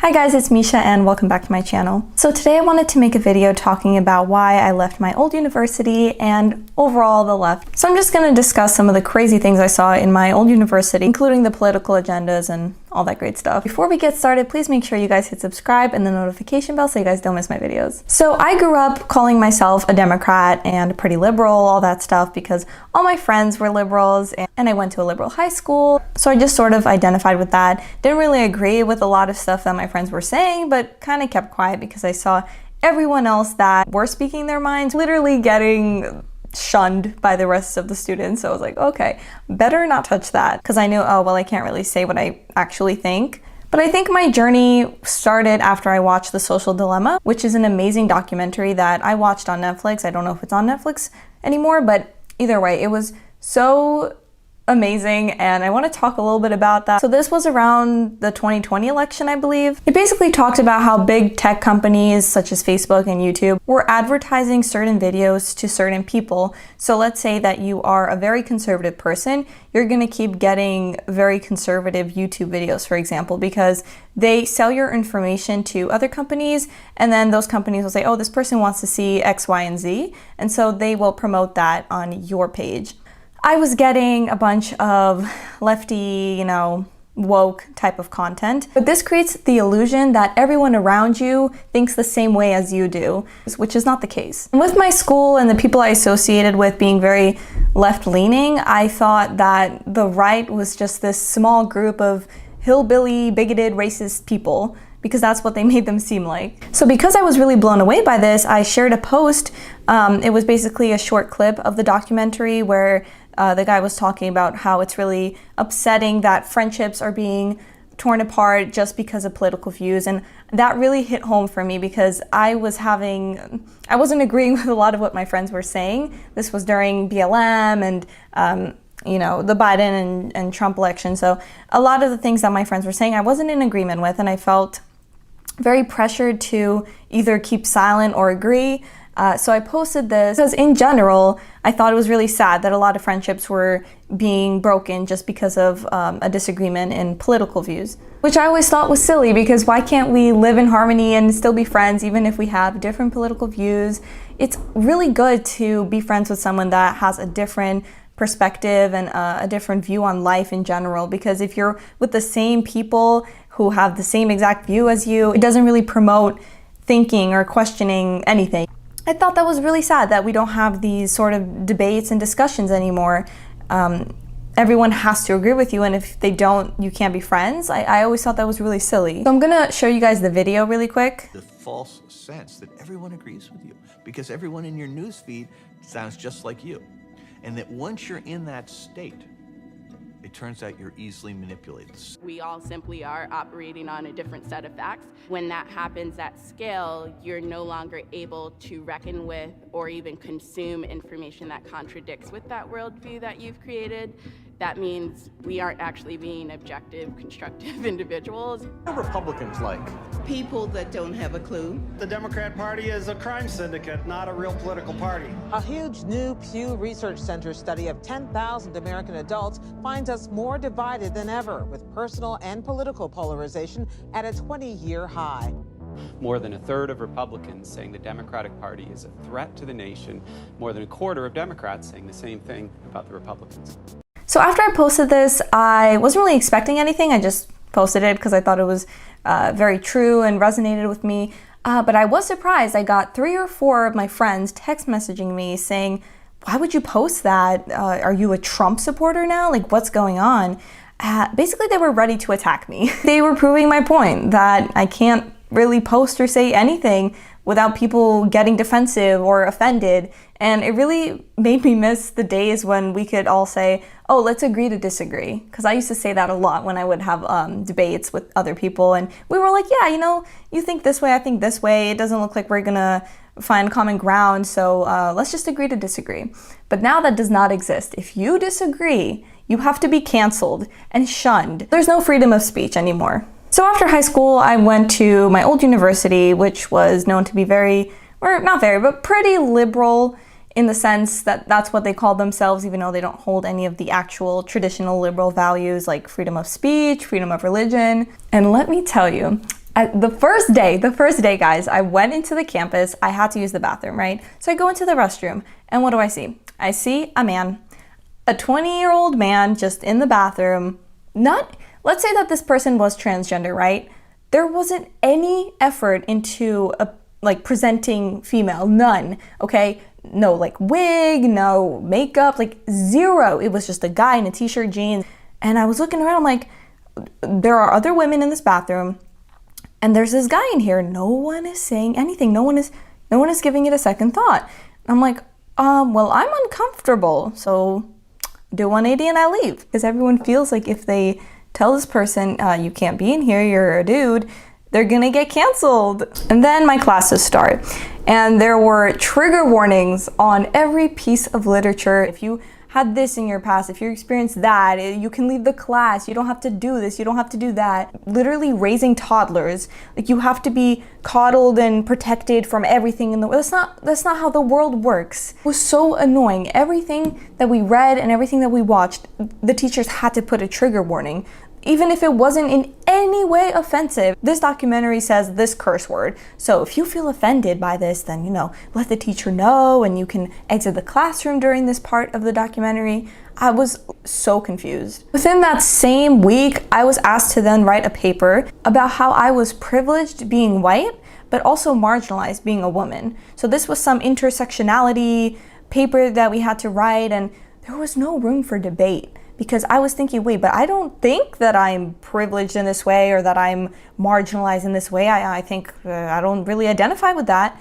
Hi guys, it's Misha and welcome back to my channel. So today I wanted to make a video talking about why I left my old university and overall the left. So I'm just going to discuss some of the crazy things I saw in my old university, including the political agendas and all that great stuff. Before we get started, please make sure you guys hit subscribe and the notification bell so you guys don't miss my videos. So I grew up calling myself a Democrat and pretty liberal, all that stuff, because all my friends were liberals and I went to a liberal high school. So I just sort of identified with that. Didn't really agree with a lot of stuff that my friends were saying, but kind of kept quiet because I saw everyone else that were speaking their minds literally getting shunned by the rest of the students. So I was like, okay, better not touch that, because I knew, oh, well, I can't really say what I actually think. But I think my journey started after I watched The Social Dilemma, which is an amazing documentary that I watched on Netflix. I don't know if it's on Netflix anymore, but either way, it was so amazing, and I want to talk a little bit about that. So this was around the 2020 election, I believe. It basically talked about how big tech companies such as Facebook and YouTube were advertising certain videos to certain people. So let's say that you are a very conservative person, you're going to keep getting very conservative YouTube videos, for example, because they sell your information to other companies, and then those companies will say, oh, this person wants to see X, Y, and Z, and so they will promote that on your page. I was getting a bunch of lefty, woke type of content, but this creates the illusion that everyone around you thinks the same way as you do, which is not the case. And with my school and the people I associated with being very left-leaning, I thought that the right was just this small group of hillbilly, bigoted, racist people, because that's what they made them seem like. So because I was really blown away by this, I shared a post. It was basically a short clip of the documentary where the guy was talking about how it's really upsetting that friendships are being torn apart just because of political views. And that really hit home for me because I wasn't agreeing with a lot of what my friends were saying. This was during BLM and the Biden and Trump election. So a lot of the things that my friends were saying, I wasn't in agreement with, and I felt very pressured to either keep silent or agree. So I posted this because in general, I thought it was really sad that a lot of friendships were being broken just because of a disagreement in political views, which I always thought was silly, because why can't we live in harmony and still be friends even if we have different political views? It's really good to be friends with someone that has a different perspective and a different view on life in general, because if you're with the same people who have the same exact view as you, it doesn't really promote thinking or questioning anything. I thought that was really sad that we don't have these sort of debates and discussions anymore. Everyone has to agree with you, and if they don't, you can't be friends. I always thought that was really silly. So I'm gonna show you guys the video really quick. The false sense that everyone agrees with you because everyone in your newsfeed sounds just like you. And that once you're in that state, it turns out you're easily manipulated. We all simply are operating on a different set of facts. When that happens at scale, you're no longer able to reckon with or even consume information that contradicts with that worldview that you've created. That means we aren't actually being objective, constructive individuals. What are Republicans like? People that don't have a clue. The Democrat Party is a crime syndicate, not a real political party. A huge new Pew Research Center study of 10,000 American adults finds us more divided than ever, with personal and political polarization at a 20-year high. More than a third of Republicans saying the Democratic Party is a threat to the nation. More than a quarter of Democrats saying the same thing about the Republicans. So after I posted this, I wasn't really expecting anything. I just posted it because I thought it was very true and resonated with me. But I was surprised. I got 3 or 4 of my friends text messaging me saying, why would you post that? Are you a Trump supporter now? Like, what's going on? Basically, they were ready to attack me. They were proving my point that I can't really post or say anything without people getting defensive or offended. And it really made me miss the days when we could all say, oh, let's agree to disagree. Because I used to say that a lot when I would have debates with other people. And we were like, yeah, you think this way, I think this way. It doesn't look like we're gonna find common ground, so let's just agree to disagree. But now that does not exist. If you disagree, you have to be canceled and shunned. There's no freedom of speech anymore. So after high school, I went to my old university, which was known to be pretty liberal in the sense that that's what they call themselves, even though they don't hold any of the actual traditional liberal values like freedom of speech, freedom of religion. And let me tell you, The first day, guys, I went into the campus. I had to use the bathroom, right? So I go into the restroom, and what do I see? I see a man, a 20-year-old man just in the bathroom. Let's say that this person was transgender, right? There wasn't any effort into like presenting female, none, okay? No like wig, no makeup, like zero. It was just a guy in a t-shirt, jeans. And I was looking around, I'm like, there are other women in this bathroom, and there's this guy in here. No one is saying anything. No one is giving it a second thought. I'm like, well, I'm uncomfortable, so do 180 and I leave. Because everyone feels like if they tell this person, you can't be in here, you're a dude, they're gonna get canceled. And then my classes start, and there were trigger warnings on every piece of literature. If you had this in your past, if you experienced that, you can leave the class, you don't have to do this, you don't have to do that. Literally raising toddlers, like you have to be coddled and protected from everything in the world. That's not how the world works. It was so annoying. Everything that we read and everything that we watched, the teachers had to put a trigger warning. Even if it wasn't in any way offensive. This documentary says this curse word. So if you feel offended by this, then, let the teacher know and you can exit the classroom during this part of the documentary. I was so confused. Within that same week, I was asked to then write a paper about how I was privileged being white, but also marginalized being a woman. So this was some intersectionality paper that we had to write, and there was no room for debate. Because I was thinking, wait, but I don't think that I'm privileged in this way or that I'm marginalized in this way. I think I don't really identify with that.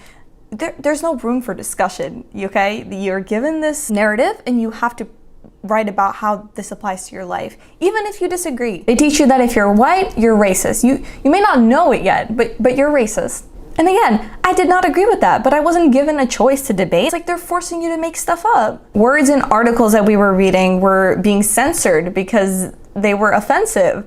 There's no room for discussion, okay? You're given this narrative and you have to write about how this applies to your life, even if you disagree. They teach you that if you're white, you're racist. You may not know it yet, but you're racist. And again, I did not agree with that, but I wasn't given a choice to debate. It's like they're forcing you to make stuff up. Words in articles that we were reading were being censored because they were offensive.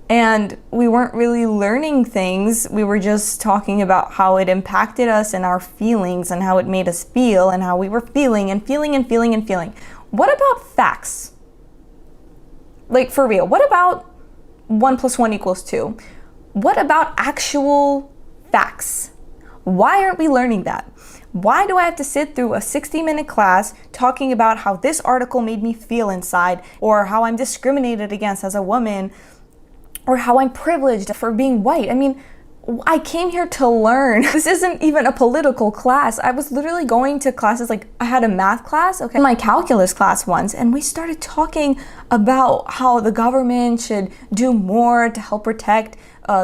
And we weren't really learning things. We were just talking about how it impacted us and our feelings and how it made us feel and how we were feeling and feeling and feeling and feeling. What about facts? Like, for real, what about 1 + 1 = 2? What about actual facts? Why aren't we learning that? Why do I have to sit through a 60-minute class talking about how this article made me feel inside, or how I'm discriminated against as a woman, or how I'm privileged for being white? I mean, I came here to learn. This isn't even a political class. I was literally going to classes, like I had a math class, okay, my calculus class once, and we started talking about how the government should do more to help protect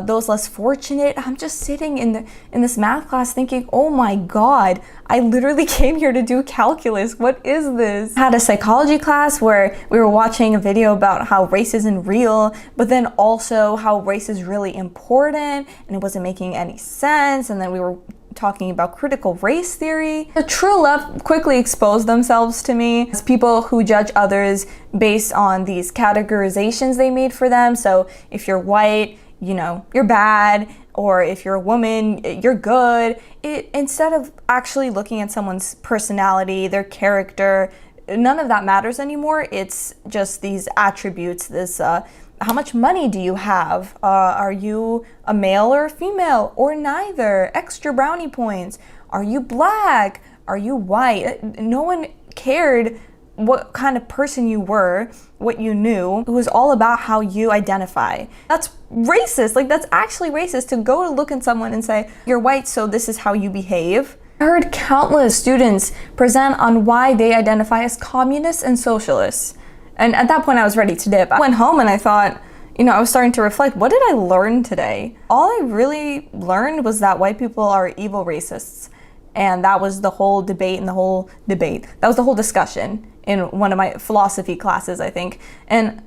those less fortunate. I'm just sitting in this math class thinking, oh my God, I literally came here to do calculus. What is this? I had a psychology class where we were watching a video about how race isn't real, but then also how race is really important, and it wasn't making any sense. And then we were talking about critical race theory. The true left quickly exposed themselves to me as people who judge others based on these categorizations they made for them. So if you're white, you're bad, or if you're a woman, you're good. Instead of actually looking at someone's personality, their character, none of that matters anymore. It's just these attributes, this, how much money do you have? Are you a male or a female, or neither? Extra brownie points. Are you black? Are you white? No one cared what kind of person you were, what you knew. It was all about how you identify. That's racist. Like, that's actually racist to go to look at someone and say, you're white, so this is how you behave. I heard countless students present on why they identify as communists and socialists. And at that point, I was ready to dip. I went home and I thought, I was starting to reflect, what did I learn today? All I really learned was that white people are evil racists. And that was the whole debate and that was the whole discussion in one of my philosophy classes, I think. And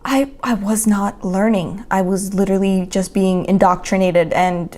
I was not learning. I was literally just being indoctrinated and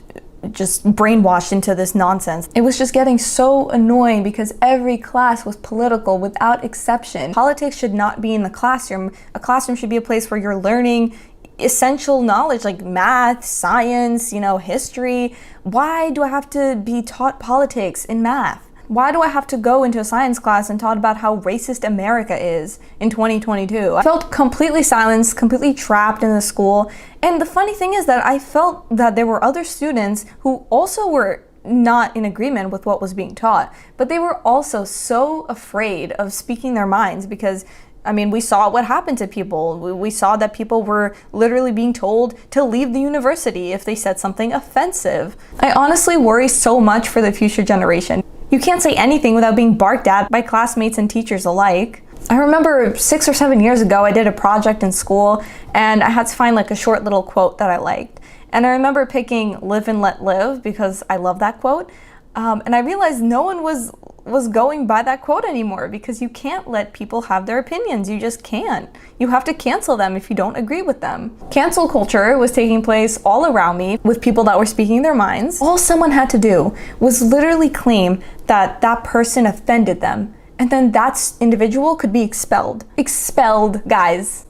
just brainwashed into this nonsense. It was just getting so annoying because every class was political without exception. Politics should not be in the classroom. A classroom should be a place where you're learning essential knowledge like math, science, history. Why do I have to be taught politics in math? Why do I have to go into a science class and talk about how racist America is in 2022? I felt completely silenced, completely trapped in the school. And the funny thing is that I felt that there were other students who also were not in agreement with what was being taught, but they were also so afraid of speaking their minds because, I mean, we saw what happened to people. We saw that people were literally being told to leave the university if they said something offensive. I honestly worry so much for the future generation. You can't say anything without being barked at by classmates and teachers alike. I remember 6 or 7 years ago, I did a project in school and I had to find like a short little quote that I liked. And I remember picking "live and let live" because I love that quote. And I realized no one was going by that quote anymore because you can't let people have their opinions. You just can't. You have to cancel them if you don't agree with them. Cancel culture was taking place all around me with people that were speaking their minds. All someone had to do was literally claim that that person offended them, and then that individual could be expelled. Expelled, guys,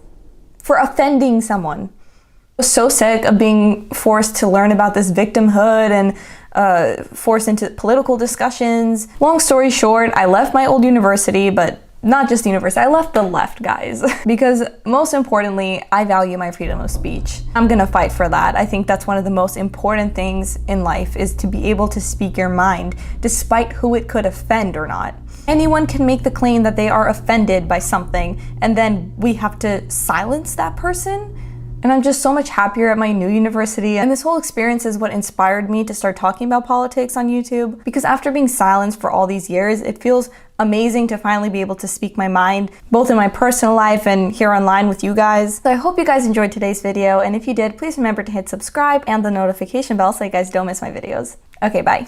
for offending someone. I was so sick of being forced to learn about this victimhood and forced into political discussions. Long story short, I left my old university, but not just the university, I left the left, guys. Because most importantly, I value my freedom of speech. I'm gonna fight for that. I think that's one of the most important things in life, is to be able to speak your mind, despite who it could offend or not. Anyone can make the claim that they are offended by something, and then we have to silence that person. And I'm just so much happier at my new university. And this whole experience is what inspired me to start talking about politics on YouTube. Because after being silenced for all these years, it feels amazing to finally be able to speak my mind, both in my personal life and here online with you guys. So I hope you guys enjoyed today's video. And if you did, please remember to hit subscribe and the notification bell so you guys don't miss my videos. Okay, bye.